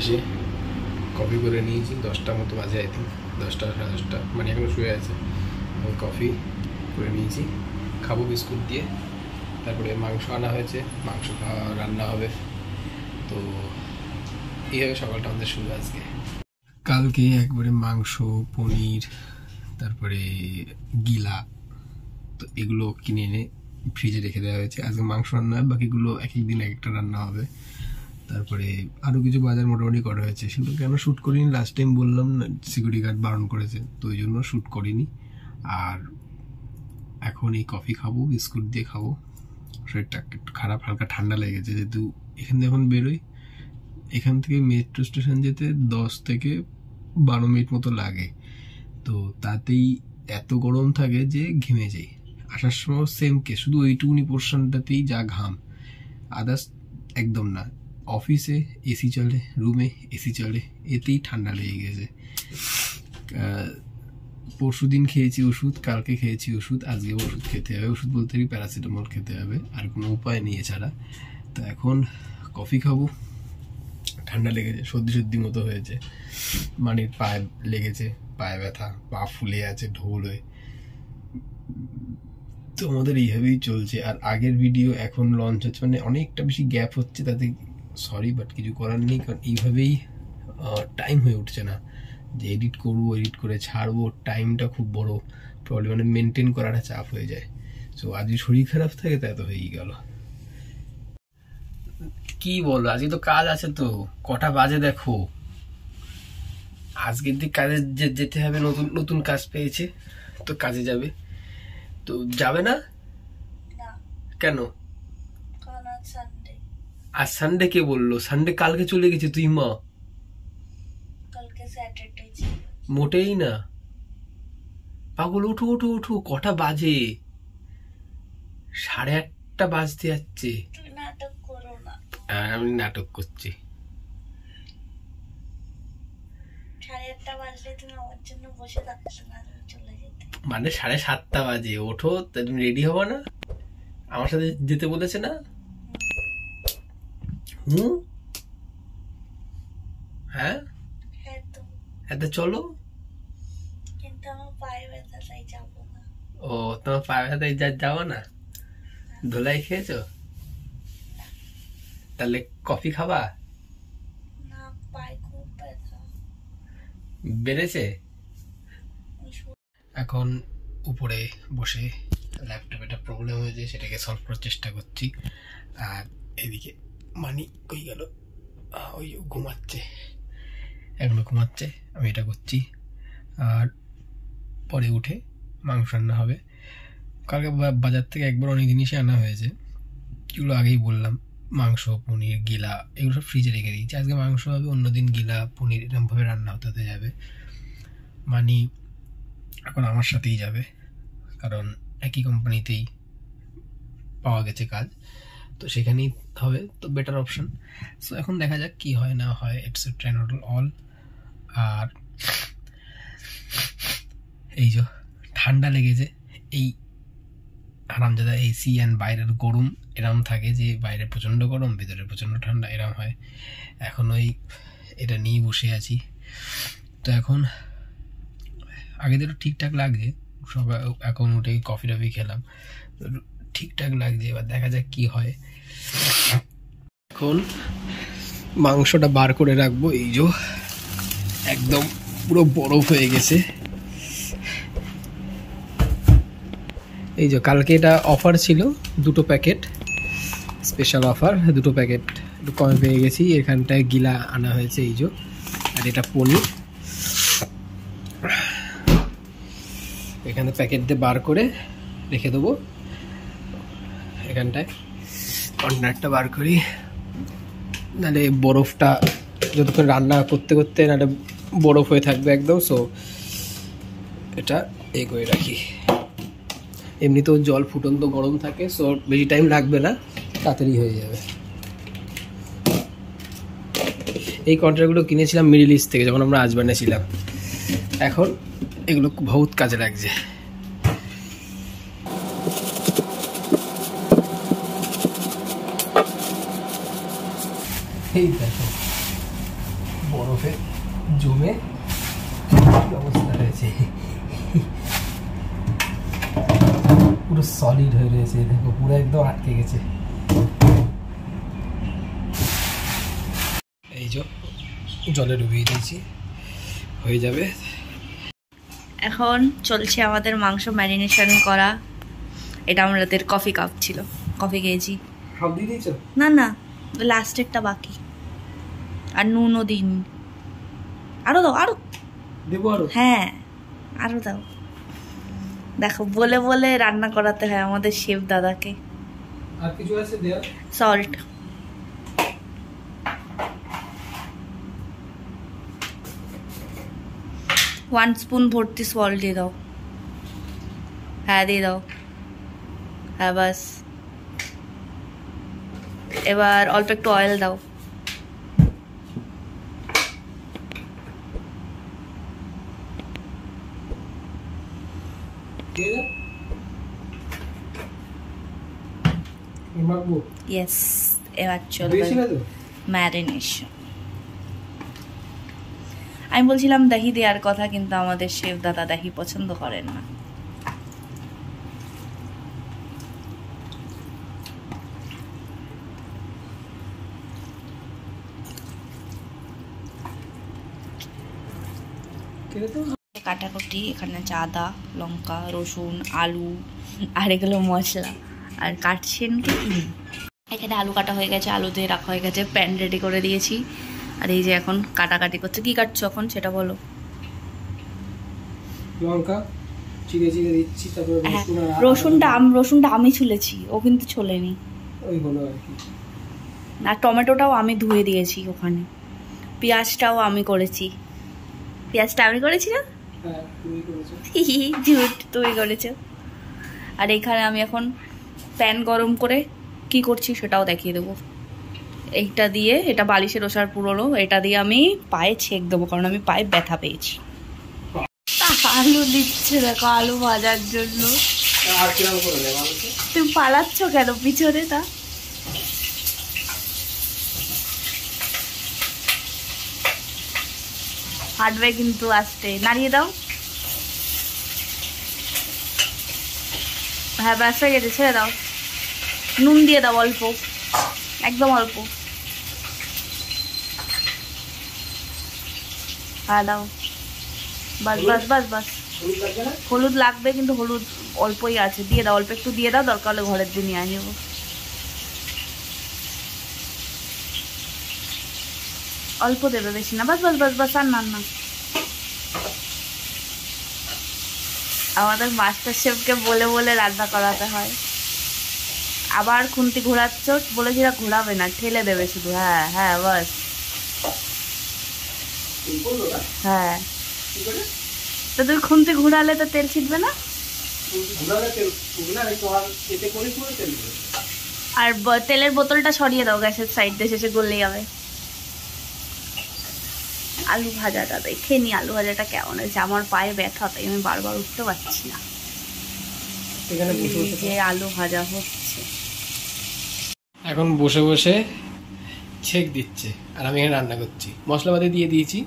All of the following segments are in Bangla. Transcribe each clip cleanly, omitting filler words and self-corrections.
এসে কফি করে নিয়েছি, 10টা মতো বাজে, আই থিঙ্ক 10টা সাড়ে 10টা, মানে এখনো শুয়ে আছে। আমি কফি করে নিয়েছি, খাবো বিস্কুট দিয়ে। তারপরে মাংস আনা হয়েছে, মাংস রান্না হবে। তো এইভাবে সকালটা আমাদের শুরু আজকে। কালকে একবারে মাংস, পনির, তারপরে গিলা, তো এগুলো কিনে এনে ফ্রিজে রেখে দেওয়া হয়েছে। আজকে মাংস রান্না হবে, বাকিগুলো এক এক দিন এক একটা রান্না হবে। তারপরে আরও কিছু বাজার মোটামুটি করা হয়েছে, সেগুলো কেন শ্যুট করিনি, লাস্ট টাইম বললাম না সিকিউরিটি গার্ড বারণ করেছে, তো ওই জন্য শ্যুট করিনি। আর এখন এই কফি খাবো, বিস্কুট দিয়ে খাবো। শরীরটা একটু খারাপ, হালকা ঠান্ডা লেগেছে, যেহেতু এখান থেকে এখন বেরোই। এখান থেকে মেট্রো স্টেশন যেতে 10 থেকে 12 মিনিট মতো লাগে, তো তাতেই এত গরম থাকে যে ঘেমে যাই। আসার সময় সেম কেস, শুধু ওইটুকুনি পোর্শনটাতেই যা ঘাম, আদার্স একদম না। অফিসে এসি চলে, রুমে এসি চলে, এতেই ঠান্ডা লেগে গেছে। পরশু দিন খেয়েছি ওষুধ, কালকে খেয়েছি ওষুধ, আজকে ওষুধ খেতে হবে। ওষুধ বলতে কি প্যারাসিটামল খেতে হবে, আর কোনো উপায় নেই এছাড়া। তো এখন কফি খাবো। ঠান্ডা লেগেছে, সর্দি মতো হয়েছে, মানে পায়ে লেগেছে, পায়ে ব্যথা, পা ফুলে আছে ঢোল হয়ে। তো আমাদের এইভাবেই চলছে। আর আগের ভিডিও এখন লঞ্চ হচ্ছে, মানে অনেকটা বেশি গ্যাপ হচ্ছে, তাতে সরি, বাট কিছু করার নেই, কারণ এইভাবেই টাইম হয়ে উঠছে না যে এডিট করবো, এডিট করে ছাড়বো। টাইমটা খুব বড় প্রবলেম, মানে মেনটেন করাটা চাপ হয়ে যায়। সো আজকে শরীর খারাপ থাকে, তাই তো হয়েই গেল। কি বলো, আজকে তো কাজ আছে। তো কটা বাজে দেখো, আজকের দিক কাজে যেতে হবে, নতুন নতুন কাজ পেয়েছে, তো কাজে যাবে। তো যাবে না কেন? আজ সানডে কে বললো? সানডে কালকে চলে গেছে, তুই মা মোটেই না। পাগল, উঠো উঠো উঠো, কটা বাজে? 8:30 বাজতে যাচ্ছে। আমি নাটক করছি। 8:30 মানে 7:30 বাজে। ওঠো, তুমি রেডি হবো না? আমার সাথে যেতে বলেছে না? হ্যাঁ এত চলো। ও, তোমার পায়ে ব্যথায় যাবো না? ধোলাই খেয়েছো? তাহলে কফি খাবা? বেড়েছে? এখন উপরে বসে ল্যাপটপে একটা প্রবলেম হয়েছে, সেটাকে সলভ করার চেষ্টা করছি। আর এদিকে মানি কই গেল? ওই ঘুমাচ্ছে, এখনো ঘুমাচ্ছে, আমি এটা করছি। আর পরে উঠে মাংস রান্না হবে। কালকে বাজার থেকে একবার অনেক জিনিসই আনা হয়েছে, যেগুলো আগেই বললাম, মাংস, পনির, গিলা, এগুলো সব ফ্রিজে রেখে দিয়েছি। আজকে মাংস হবে, অন্যদিন গিলা, পনির, এরকমভাবে রান্না হতে যাবে। মানি এখন আমার সাথেই যাবে, কারণ একই কোম্পানিতেই পাওয়া গেছে কাজ, তো সেখানেই হবে, তো বেটার অপশন। সো এখন দেখা যাক কি হয় না হয়, এটসেট্রা নট অল। আর এই যে ঠান্ডা লেগেছে, এই আরামজাদা এসি অ্যান্ড বাইরের গরম এরম থাকে, যে বাইরে প্রচণ্ড গরম, ভেতরে প্রচণ্ড ঠান্ডা, এরম হয়। এখন ওই এটা নিয়েই বসে আছি। তো এখন আগে তো ঠিকঠাক লাগছে, সবাই এখন উঠে কফি টফি খেলাম, ঠিকঠাক লাগছে। এবার দেখা যাক কি হয়। এখন মাংসটা বার করে রাখবো, এই যে একদম পুরো বরফ হয়ে গেছে। এই যে কালকে এটা অফার ছিল, 2 প্যাকেট স্পেশাল অফার, 2 প্যাকেট একটু কমে পেয়ে গেছি। এখানটায় গিলা আনা হয়েছে, এই যে, আর এটা পনির। এখানে প্যাকেট দিয়ে বার করে রেখে দেবো। এখানটায় কন্টেনারটা বার করি, নাহলে বরফটা যতক্ষণ রান্না করতে করতে নাহলে বরফ হয়ে থাকবে একদম। সো এটা এই করে রাখি। এমনিতেও জল ফুটন্ত গরম থাকে, সো বেশি টাইম লাগবে না, তাড়াতাড়ি হয়ে যাবে। এই কন্টেনারগুলো কিনেছিলাম মিডল ইস্ট থেকে, যখন আমরা আজবানে ছিলাম। এখন এগুলো বহুত কাজে লাগছে। এই দেখো জমে অবস্থা হয়েছে, পুরো সলিড হয়ে রয়েছে, দেখো পুরো একদম আটকে গেছে। এই যে জলে ডুবিয়ে দিয়েছি, হয়ে যাবে। এখন চলছে আমাদের মাংস ম্যারিনেশন করা। এটা আমাদের কফি কাপ ছিল, কফি খেয়েছি। সব দিয়ে দিয়েছো? না না, লাস্টেরটা বাকি, আর নুনও দিইনি। আরো দাও, আরো দেবো আরো? হ্যাঁ আরো দাও। দেখো বলে বলে রান্না করাতে হয় আমাদের শেফ দাদাকে। আর কিছু আছে দেয়া? সল্ট, ওয়ান স্পুন ভর্তি সল্ট দিয়ে দাও। হ্যাঁ দিয়ে দাও, হ্যাঁ বাস। এবার অল্প একটু অয়েল দাও। ইয়েস, এবার চলবে ম্যারিনেশন। আমি বলছিলাম দহি দেওয়ার কথা, কিন্তু আমাদের শেফ দাদা দহি পছন্দ করেন না। কাটাকুটি এখানে আদা, লঙ্কা, রসুন, আলু আর এগুলো মশলা, আর কাটছেন কি এখানে আলু কাটা হয়ে গেছে, আলু দিয়ে রাখা হয়ে গেছে, প্যান রেডি করে দিয়েছি। আর এই যে এখন কাটাকাটি করছে। কি কাটছো এখন সেটা বলো? লঙ্কা চিড়ে চিড়ে দিচ্ছি, তারপরে রসুনটা আমি ছুলেছি, ও কিন্তু ছোলেনি। ওই হলো আর কি। আর টমেটোটাও আমি ধুয়ে দিয়েছি ওখানে, পেঁয়াজটাও আমি করেছি। পেঁয়াজটা আমি করেছি না? হ্যাঁ তুমি করেছো। ঝুট, তুমি করেছো। আর এখানে আমি এখন প্যান গরম করে কি করছি সেটাও দেখিয়ে দেবো। এইটা দিয়ে, এটা বালিশের ওষার পুরোনো, এটা দিয়ে আমি পায়ে ছেঁক দেবো, কারণ আমি পায়ে ব্যথা পেয়েছি। আলু দিচ্ছে দেখো, আলু ভাজার জন্য। তুমি পালাচ্ছ কেন পিছনে? তা হাঁটবে কিন্তু আস্তে, নাড়িয়ে দাও। হ্যাঁ ব্যাস হয়ে গেছে, ছেড়ে দাও। নুন দিয়ে দাও অল্প, একদম অল্প। হ্যাঁ দাও, বাস বাস বাস বাস। হলুদ লাগবে, কিন্তু হলুদ অল্পই আছে, দিয়ে দাও, অল্প একটু দিয়ে দাও, দরকার হলে ঘরের দিয়ে নিয়ে আসবো। অল্প দেবে, বেশি না, বাস বাস বাস বাস। আর না, আমাদের মাস্টার শেফকে বলে বলে রান্না করাতে হয়। আবার খুন্তি ঘোরাচ্ছ, বলেছিলা ঘোরাবে না, ঠেলে দেবে শুধু। হ্যাঁ হ্যাঁ বাস। হ্যাঁ তো তুমি খুন্তি ঘুরালে তো তেল ছিটবে না? আর তেলের বোতলটা সরিয়ে দাও গ্যাসের সাইড দিয়ে, শেষে গললে যাবে। আলু ভাজাটা দেখে নি, আলু ভাজাটা কেমন হয়েছে। আমার পায়ে ব্যথা, তাই আমি বারবার উঠতে পারছি না। যে আলু ভাজা হচ্ছে, এখন বসে বসে ছেঁক দিচ্ছে, আর আমি এখানে রান্না করছি। মশলাপাতি দিয়ে দিয়েছি,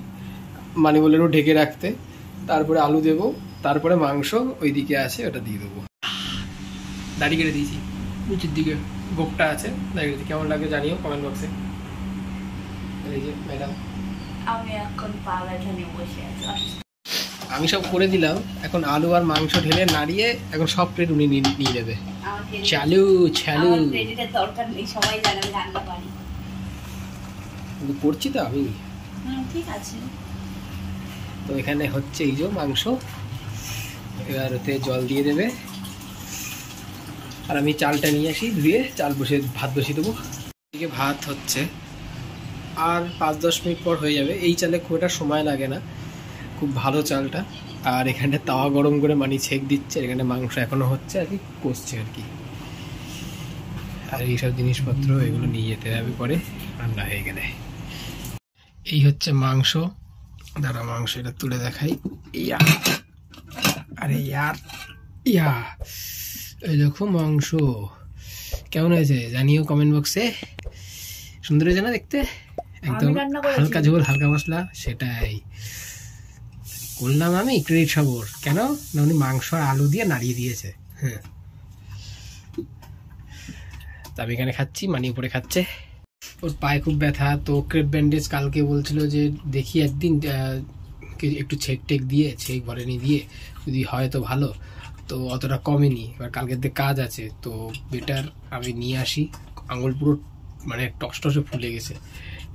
মানে বলেও ঢেকে রাখতে। তারপরে আলু দেবো, তারপরে মাংস ওইদিকে আছে ওটা দিয়ে দেবো। দাড়ি কেটে দিয়েছি, নিচের দিকে গোপটা আছে, দাড়ি কেটে। কেমন লাগে জানিও কমেন্ট বক্সে। এই যে ম্যাডাম, আমি এখন পা ব্যথা নিয়ে বসে আছি। আমি সব করে দিলাম, এখন আলু আর মাংস ঢেলে নাড়িয়ে এখন সব প্লেট উনি নিয়ে নেবে। চালু চালু, দরকার নেই, সবাই জানে আমি রান্না পারি। করছি তো আমি। ঠিক আছে। তো এখানে হচ্ছে এই যে মাংস, এবার ওতে জল দিয়ে দেবে। আর আমি চালটা নিয়ে আসি ধুয়ে, চাল বসে ভাত বসিয়ে দেবো। এদিকে ভাত হচ্ছে, আর 5-10 মিনিট পর হয়ে যাবে। এই চালে খুব একটা সময় লাগে না, খুব ভালো চালটা। আর এখানে তাওয়া গরম করে মানে ছেঁক দিচ্ছে, এখানে মাংস এখনো হচ্ছে আর কি, কষছে আর কি। আর এইসব জিনিসপত্র এগুলো নিয়ে যেতে হবে পরে রান্না হয়ে গেলে। এই হচ্ছে মাংস, দাঁড়া মাংস এটা তুলে দেখাই। ইয়া, আরে ইয়ার, ইয়া, এই দেখো মাংস কেমন হয়েছে জানিও কমেন্ট বক্সে। সুন্দর হয়েছে না দেখতে? একদম হালকা ঝোল হালকা মশলা, সেটাই করলাম আমি। ক্রেডিট সব ওর। কেন না, উনি মাংস আর আলু দিয়ে নাড়িয়ে দিয়েছে। হ্যাঁ, তা আমি এখানে খাচ্ছি, মানি উপরে খাচ্ছে। ওর পায়ে খুব ব্যথা, তো ক্রেপ ব্যান্ডেজ কালকে বলছিল যে দেখি একদিন একটু ছেক টেক দিয়ে, ছেক ভরেনি দিয়ে যদি হয় তো ভালো, তো অতটা কমেনি। এবার কালকের দিকে কাজ আছে, তো বেটার আমি নিয়ে আসি। আঙুল পুরো মানে টস টসে ফুলে গেছে,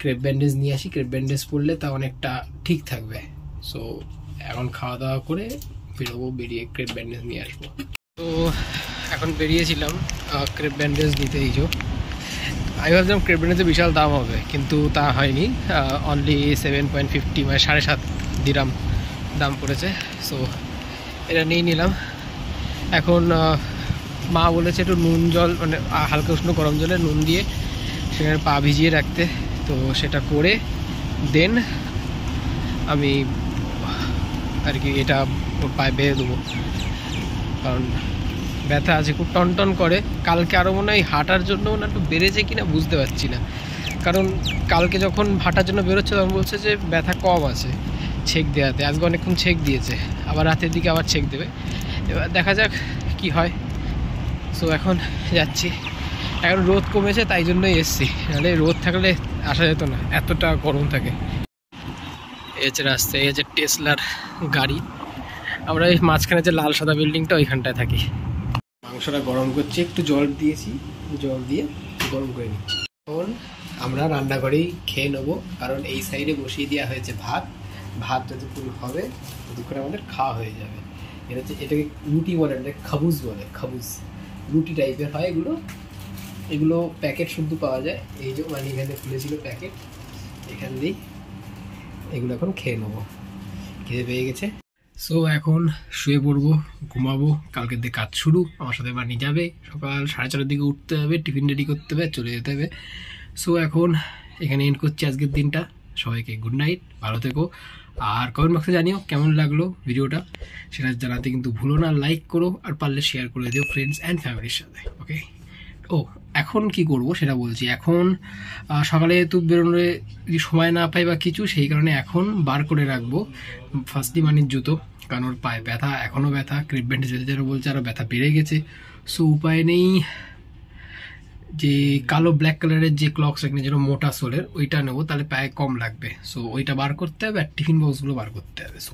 ক্রেপ ব্যান্ডেজ নিয়ে আসি। ক্রেপ ব্যান্ডেজ পরলে তা অনেকটা ঠিক থাকবে। সো এখন খাওয়া দাওয়া করে বেরোবো, বেরিয়ে ক্রেপ ব্যান্ডেজ নিয়ে আসবো। তো এখন বেরিয়েছিলাম ক্রেপ ব্যান্ডেজ নিতে। এই যে আমি ভাবছিলাম ক্রেপ ব্যান্ডেজের বিশাল দাম হবে, কিন্তু তা হয়নি। অনলি 7.50 মানে 7.5 দিরাম দাম পড়েছে। সো এটা নিয়ে নিলাম। এখন মা বলেছে একটু নুন জল, মানে হালকা উষ্ণ গরম জলে নুন দিয়ে সেখানে পা ভিজিয়ে রাখতে, তো সেটা করে দেন আমি আর কি এটা ওর পায়ে বেঁধে দেবো, কারণ ব্যথা আছে খুব, টন টন করে। কালকে আরও মনে হয় হাঁটার জন্য না একটু বেড়েছে কিনা বুঝতে পারছি না, কারণ কালকে যখন হাঁটার জন্য বেরোচ্ছে তখন বলছে যে ব্যথা কম আছে ছেক দেওয়াতে। আজকে অনেকক্ষণ ছেক দিয়েছে, আবার রাতের দিকে আবার ছেক দেবে। এবার দেখা যাক কি হয়। সো এখন যাচ্ছি। এখন রোদ কমেছে তাই জন্যই এসছি, নাহলে রোদ থাকলে আসা যেত না, এতটা গরম থাকে। এই হচ্ছে রাস্তা, এই হচ্ছে টেসলার গাড়ি। আমরা এই মাঝখানে যে লাল সাদা বিল্ডিংটা ওইখানটায় থাকি। মাংসটা গরম করছি, একটু জল দিয়েছি, জল দিয়ে গরম করে নিচ্ছি। এখন আমরা রান্নাঘরেই খেয়ে নেবো, কারণ এই সাইডে বসিয়ে দেওয়া হয়েছে ভাত। ভাত যতক্ষণ হবে ততক্ষণ আমাদের খাওয়া হয়ে যাবে। এটা হচ্ছে, এটাকে রুটি বলে, এটাকে খাবুজ বলে। খাবুজ রুটি টাইপের হয় এগুলো। এগুলো প্যাকেট শুদ্ধ পাওয়া যায়। এই যে মানে এখানে খুলেছিল প্যাকেট, এখান দিয়েই এগুলো এখন খেয়ে নেবো, খেয়ে পেয়ে গেছে। সো এখন শুয়ে পড়বো, ঘুমাবো। কালকের দিকে কাজ শুরু, আমার সাথে বানি যাবে। সকাল 4:30 দিকে উঠতে হবে, টিফিন রেডি করতে হবে, চলে যেতে হবে। সো এখন এখানে এন্ড করছি আজকের দিনটা। সবাইকে গুড নাইট, ভালো থেকো। আর কমেন্ট বক্সে জানিও কেমন লাগলো ভিডিওটা, সেটা জানাতে কিন্তু ভুলো না। লাইক করো, আর পারলে শেয়ার করে দিও ফ্রেন্ডস অ্যান্ড ফ্যামিলির সাথে। ওকে, ও এখন কি করব সেটা বলছি। এখন সকালে তো বেরোনোর যদি সময় না পাই বা কিছু, সেই কারণে এখন বার করে রাখবো ফার্স্টলি মানির জুতো, কারণ ওর পায়ে ব্যথা, এখনও ব্যথা। ক্রিপ ব্যান্ডেজ যেতে যেটা বলছে আরও ব্যথা বেড়ে গেছে। সো উপায় নেই, যে কালো ব্ল্যাক কালারের যে ক্লক্স এখানে যেন মোটা সোলের, ওইটা নেবো, তাহলে পায়ে কম লাগবে। সো ওইটা বার করতে হবে, আর টিফিন বক্সগুলো বার করতে হবে। সো